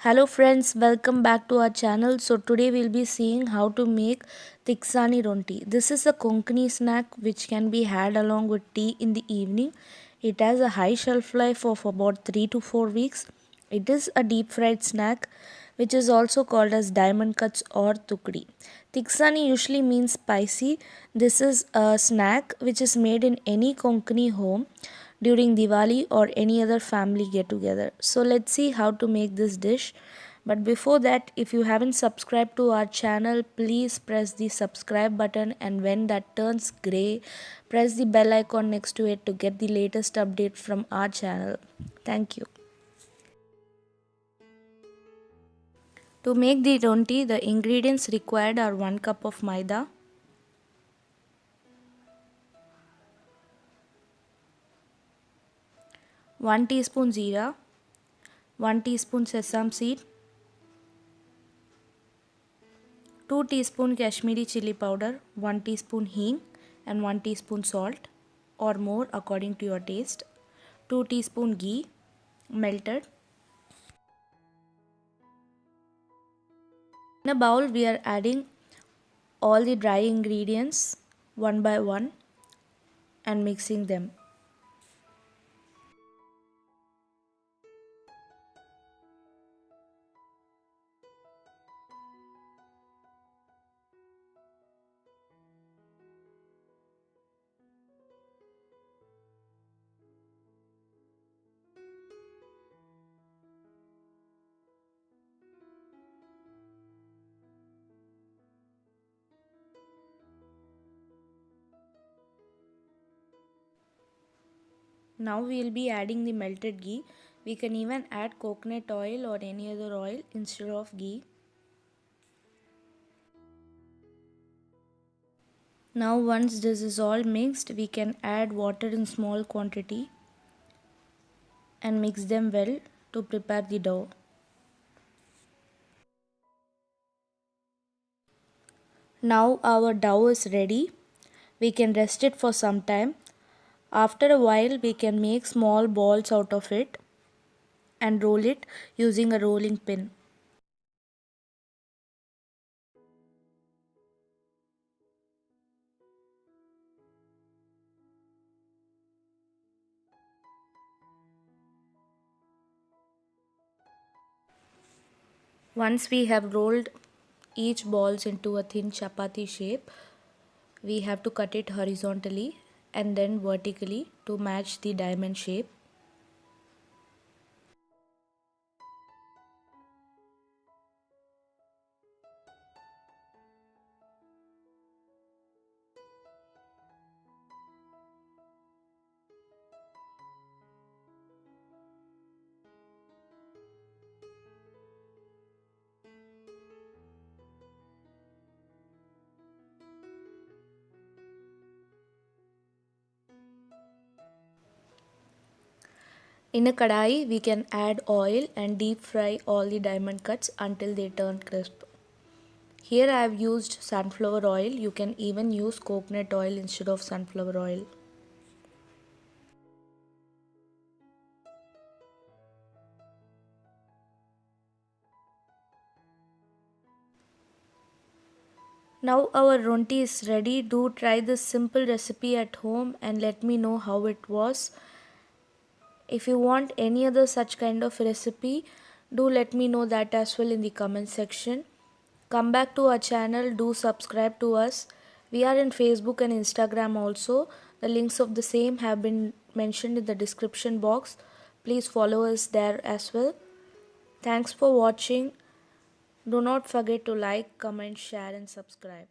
Hello friends, welcome back to our channel. So today we'll be seeing how to make Tiksani Ronti. This is a Konkani snack which can be had along with tea in the evening. It has a high shelf life of about 3 to 4 weeks. It is a deep fried snack which is also called as diamond cuts or tukdi. Tiksani usually means spicy. This is a snack which is made in any Konkani home during Diwali or any other family get together. So let's see how to make this dish. But before that, if you haven't subscribed to our channel, please press the subscribe button, and when that turns grey, press the bell icon next to it to get the latest update from our channel. Thank you. To make the ronti, the ingredients required are 1 cup of maida, 1 teaspoon jeera, 1 teaspoon sesame seed, 2 teaspoon Kashmiri chili powder, 1 teaspoon hing and 1 teaspoon salt or more according to your taste, 2 teaspoon ghee melted. In a bowl we are adding all the dry ingredients one by one and mixing them. Now we will be adding the melted ghee. We can even add coconut oil or any other oil instead of ghee. Now once this is all mixed, we can add water in small quantity and mix them well to prepare the dough. Now our dough is ready. We can rest it for some time. After a while we can make small balls out of it and roll it using a rolling pin. Once we have rolled each balls into a thin chapati shape, we have to cut it horizontally and then vertically to match the diamond shape. In a kadai, we can add oil and deep fry all the diamond cuts until they turn crisp. Here I have used sunflower oil. You can even use coconut oil instead of sunflower oil. Now our ronti is ready. Do try this simple recipe at home and let me know how it was. If you want any other such kind of recipe, do let me know that as well in the comment section. Come back to our channel, do subscribe to us. We are in Facebook and Instagram also. The links of the same have been mentioned in the description box. Please follow us there as well. Thanks for watching. Do not forget to like, comment, share and subscribe.